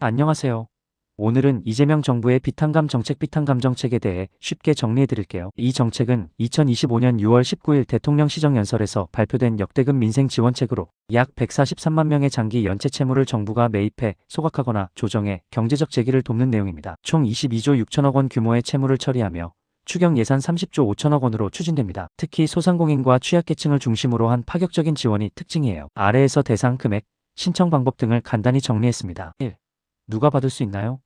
안녕하세요. 오늘은 이재명 정부의 비탄감 정책에 대해 쉽게 정리해 드릴게요. 이 정책은 2025년 6월 19일 대통령 시정연설에서 발표된 역대급 민생 지원책으로 약 143만 명의 장기 연체 채무를 정부가 매입해 소각하거나 조정해 경제적 재기를 돕는 내용입니다. 총 22조 6천억 원 규모의 채무를 처리하며 추경 예산 30조 5천억 원으로 추진됩니다. 특히 소상공인과 취약계층을 중심으로 한 파격적인 지원이 특징이에요. 아래에서 대상 금액, 신청 방법 등을 간단히 정리했습니다. 1. 누가 받을 수 있나요?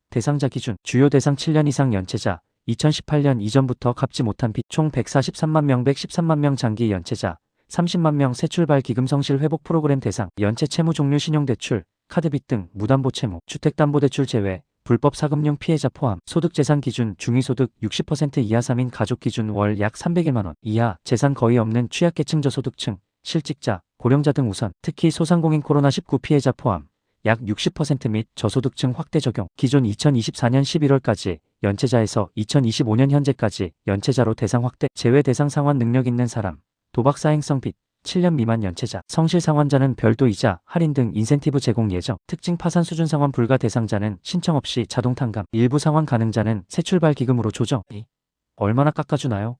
대상자 기준, 주요 대상 7년 이상 연체자, 2018년 이전부터 갚지 못한 빚 총 143만 명 113만 명 장기 연체자, 30만 명 새출발 기금 성실 회복 프로그램 대상, 연체 채무 종류 신용대출, 카드빚 등 무담보 채무, 주택담보대출 제외, 불법 사금융 피해자 포함, 소득 재산 기준 중위소득 60% 이하 3인 가족 기준 월 약 301만 원 이하, 재산 거의 없는 취약계층 저소득층, 실직자, 고령자 등 우선, 특히 소상공인 코로나19 피해자 포함, 약 60% 및 저소득층 확대 적용. 기존 2024년 11월까지 연체자에서 2025년 현재까지 연체자로 대상 확대. 제외 대상 상환 능력 있는 사람, 도박 사행성 빚, 7년 미만 연체자, 성실 상환자는 별도 이자, 할인 등 인센티브 제공 예정. 특징 파산 수준 상환 불가 대상자는 신청 없이 자동 탕감, 일부 상환 가능자는 새출발 기금으로 조정. 얼마나 깎아주나요?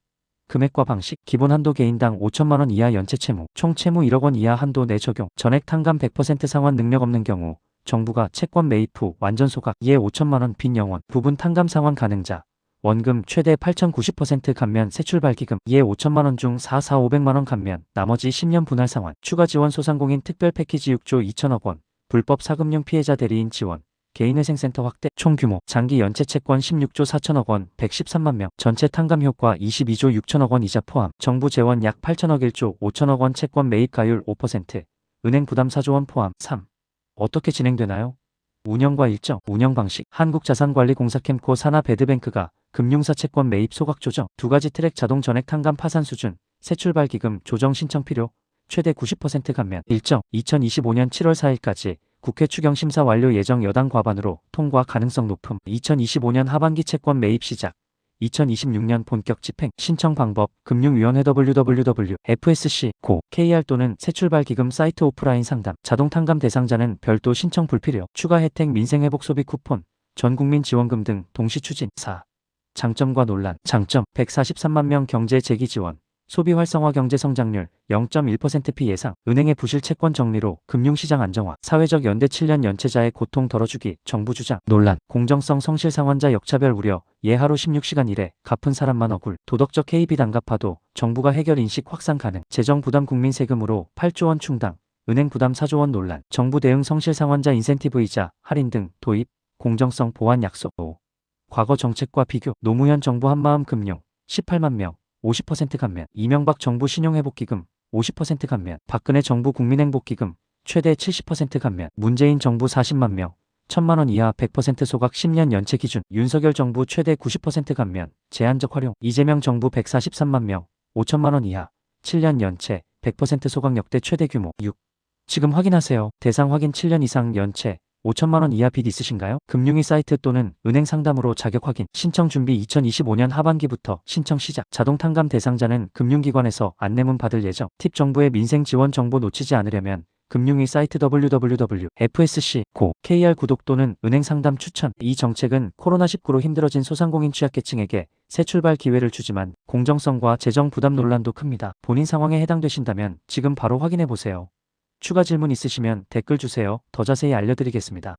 금액과 방식, 기본 한도 개인당 5천만 원 이하 연체 채무, 총 채무 1억 원 이하 한도 내 적용, 전액 탕감 100% 상환 능력 없는 경우, 정부가 채권 매입 후 완전 소각, 이에 5천만 원 빈 영원, 부분 탕감 상환 가능자, 원금 최대 8,090% 감면 새출발 기금, 이에 5천만 원 중 500만 원 감면, 나머지 10년 분할 상환, 추가 지원 소상공인 특별 패키지 6조 2천억 원, 불법 사금융 피해자 대리인 지원, 개인회생센터 확대, 총 규모, 장기 연체 채권 16조 4천억 원, 113만 명, 전체 탕감 효과 22조 6천억 원 이자 포함, 정부 재원 약 8천억 1조 5천억 원 채권 매입 가율 5%, 은행 부담 4조 원 포함. 3. 어떻게 진행되나요? 운영과 일정, 운영 방식, 한국자산관리공사 캠코 산하배드뱅크가 금융사 채권 매입 소각 조정, 두 가지 트랙 자동 전액 탕감 파산 수준, 새출발 기금 조정 신청 필요, 최대 90% 감면, 일정, 2025년 7월 4일까지 국회 추경 심사 완료 예정 여당 과반으로 통과 가능성 높음. 2025년 하반기 채권 매입 시작, 2026년 본격 집행. 신청 방법, 금융위원회 www.fsc 고 KR 또는 새출발 기금 사이트 오프라인 상담. 자동 탕감 대상자는 별도 신청 불필요. 추가 혜택 민생회복 소비 쿠폰, 전국민 지원금 등 동시 추진. 4. 장점과 논란. 장점, 143만 명 경제 재기 지원, 소비 활성화 경제 성장률 0.1% 피예상, 은행의 부실 채권 정리로 금융시장 안정화, 사회적 연대 7년 연체자의 고통 덜어주기. 정부 주장. 논란, 공정성 성실 상환자 역차별 우려, 예하루 16시간 일해 갚은 사람만 억울, 도덕적 KB 단가파도 정부가 해결 인식 확산 가능, 재정 부담 국민 세금으로 8조 원 충당, 은행 부담 4조 원 논란, 정부 대응 성실 상환자 인센티브 이자, 할인 등 도입, 공정성 보완 약속. 5. 과거 정책과 비교, 노무현 정부 한마음 금융 18만 명 50% 감면, 이명박 정부 신용회복기금 50% 감면, 박근혜 정부 국민행복기금 최대 70% 감면, 문재인 정부 40만 명 1천만 원 이하 100% 소각 10년 연체 기준, 윤석열 정부 최대 90% 감면, 제한적 활용, 이재명 정부 143만 명 5천만 원 이하 7년 연체 100% 소각 역대 최대 규모. 6. 지금 확인하세요. 대상 확인 7년 이상 연체 5천만 원 이하 빚 있으신가요? 금융위 사이트 또는 은행 상담으로 자격 확인. 신청 준비 2025년 하반기부터 신청 시작. 자동 탕감 대상자는 금융기관에서 안내문 받을 예정. 팁, 정부의 민생 지원 정보 놓치지 않으려면 금융위 사이트 www.fsc 고 KR 구독 또는 은행 상담 추천. 이 정책은 코로나19로 힘들어진 소상공인 취약계층에게 새 출발 기회를 주지만 공정성과 재정 부담 논란도 큽니다. 본인 상황에 해당되신다면 지금 바로 확인해 보세요. 추가 질문 있으시면 댓글 주세요. 더 자세히 알려드리겠습니다.